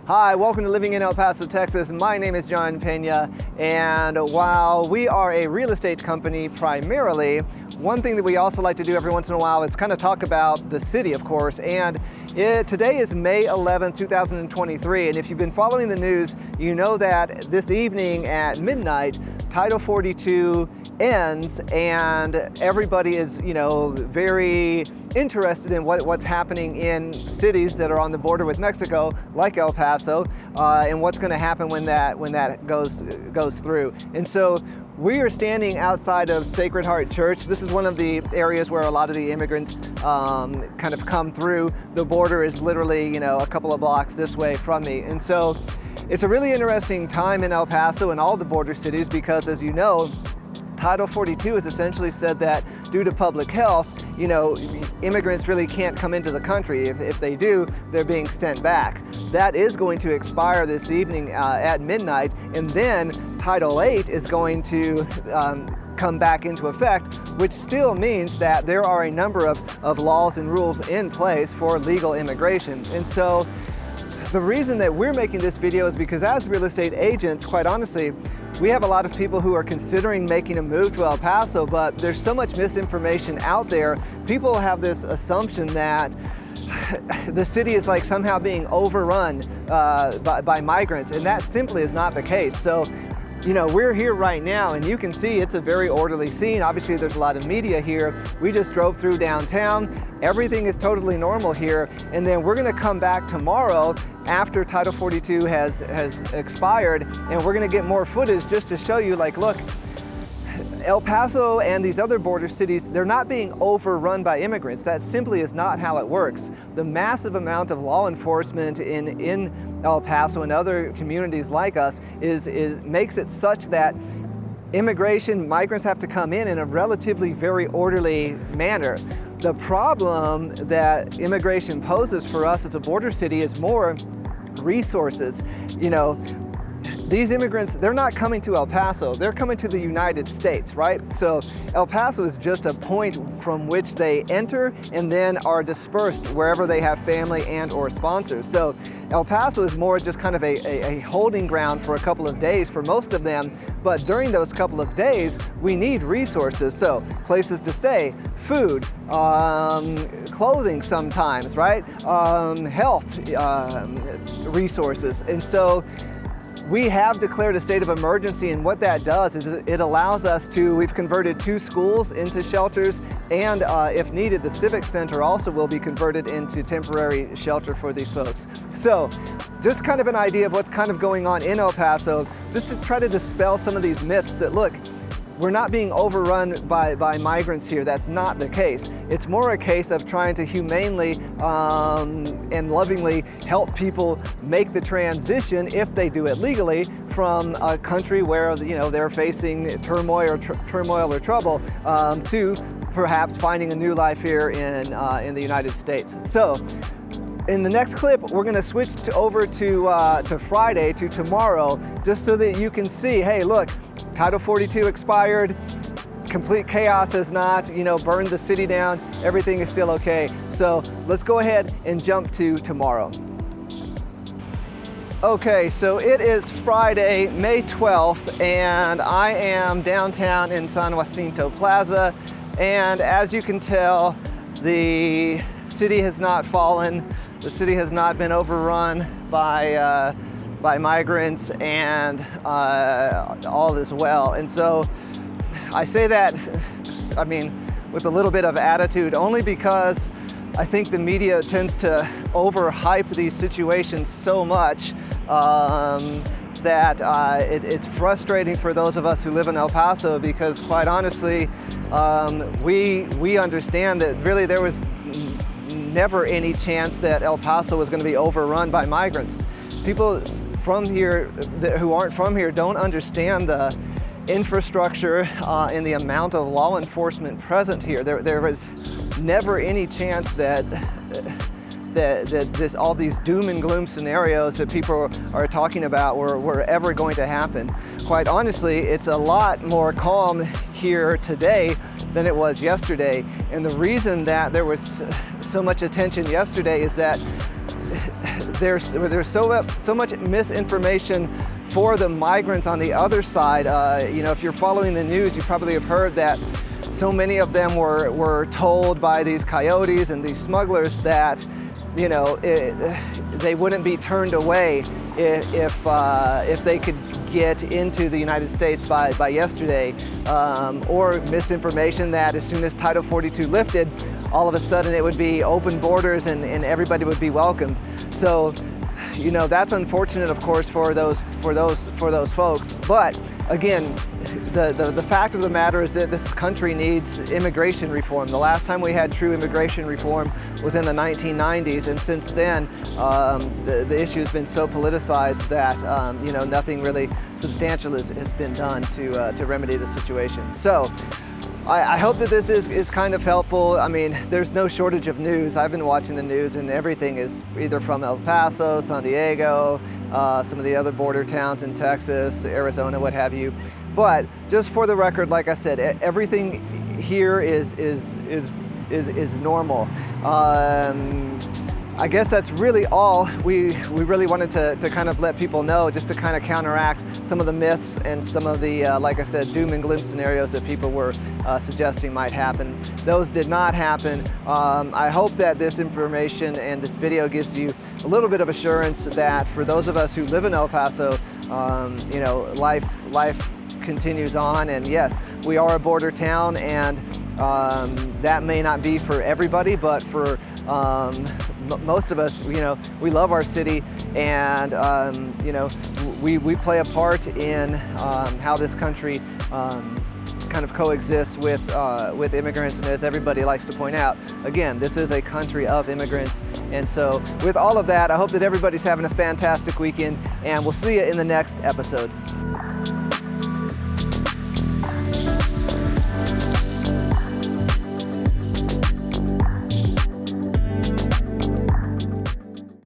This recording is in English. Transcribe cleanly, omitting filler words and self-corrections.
Hi, welcome to Living in El Paso, Texas. My name is John Peña, and while we are a real estate company primarily, one thing that we also like to do every once in a while is kind of talk about the city, of course. And today is May 11th, 2023, and if you've been following the news, you know that this evening at midnight, Title 42 ends, and everybody is, very interested in what's happening in cities that are on the border with Mexico, like El Paso, and what's going to happen when that goes through. And so we are standing outside of Sacred Heart Church. This is one of the areas where a lot of the immigrants kind of come through. The border is literally, a couple of blocks this way from me. And so it's a really interesting time in El Paso and all the border cities because, as you know, Title 42 has essentially said that due to public health, immigrants really can't come into the country. If they do, they're being sent back. That is going to expire this evening at midnight, and then Title 8 is going to come back into effect, which still means that there are a number of laws and rules in place for legal immigration. And so the reason that we're making this video is because as real estate agents, quite honestly, we have a lot of people who are considering making a move to El Paso, but there's so much misinformation out there. People have this assumption that the city is like somehow being overrun by migrants, and that simply is not the case. So, we're here right now, and you can see it's a very orderly scene. Obviously, there's a lot of media here. We just drove through downtown. Everything is totally normal here, and then we're going to come back tomorrow after Title 42 has expired, and we're going to get more footage just to show you, look, El Paso and these other border cities, they're not being overrun by immigrants. That simply is not how it works. The massive amount of law enforcement in El Paso and other communities like us makes it such that migrants have to come in a relatively very orderly manner. The problem that immigration poses for us as a border city is more resources. These immigrants, they're not coming to El Paso, they're coming to the United States, right? So El Paso is just a point from which they enter and then are dispersed wherever they have family and or sponsors. So El Paso is more just kind of a holding ground for a couple of days for most of them, but during those couple of days, we need resources. So places to stay, food, clothing sometimes, right? Health resources. And so we have declared a state of emergency, and what that does is it allows us we've converted 2 schools into shelters, and if needed, the Civic Center also will be converted into temporary shelter for these folks. So just kind of an idea of what's kind of going on in El Paso, just to try to dispel some of these myths that, look, we're not being overrun by migrants here. That's not the case. It's more a case of trying to humanely and lovingly help people make the transition, if they do it legally, from a country where they're facing turmoil or trouble to perhaps finding a new life here in the United States. So in the next clip, we're going to switch over to Friday, to tomorrow, just so that you can see, hey, look, Title 42 expired, complete chaos has not, burned the city down, everything is still okay. So let's go ahead and jump to tomorrow. Okay, so it is Friday, May 12th, and I am downtown in San Jacinto Plaza, and as you can tell, the city has not fallen. The city has not been overrun by migrants, and all is well. And so I say that, with a little bit of attitude, only because I think the media tends to overhype these situations so much that it's frustrating for those of us who live in El Paso, because quite honestly, we understand that really there was never any chance that El Paso was going to be overrun by migrants. People from here who aren't from here don't understand the infrastructure and the amount of law enforcement present here. There was never any chance that all these doom and gloom scenarios that people are talking about were ever going to happen. Quite honestly, it's a lot more calm here today than it was yesterday. And the reason that there was so much attention yesterday is that there's so much misinformation for the migrants on the other side. You know, if you're following the news, you probably have heard that so many of them were told by these coyotes and these smugglers that, you know, they wouldn't be turned away if they could get into the United States by yesterday, or misinformation that as soon as Title 42 lifted, all of a sudden it would be open borders and everybody would be welcomed. So, you know, that's unfortunate, of course, for those folks. But again, the fact of the matter is that this country needs immigration reform. The last time we had true immigration reform was in the 1990s, and since then, the issue has been so politicized that you know, nothing really substantial has been done to remedy the situation. So, I hope that this is kind of helpful. I mean, there's no shortage of news. I've been watching the news and everything is either from El Paso, San Diego, some of the other border towns in Texas, Arizona, what have you. But just for the record, like I said, everything here is normal. I guess that's really all we really wanted to kind of let people know, just to kind of counteract some of the myths and some of the, like I said, doom and gloom scenarios that people were suggesting might happen. Those did not happen. I hope that this information and this video gives you a little bit of assurance that for those of us who live in El Paso, you know, life continues on, and yes, we are a border town, and that may not be for everybody, but for most of us, you know, we love our city, and you know, we play a part in how this country kind of coexists with immigrants. And as everybody likes to point out, again, this is a country of immigrants. And so with all of that, I hope that everybody's having a fantastic weekend, and we'll see you in the next episode.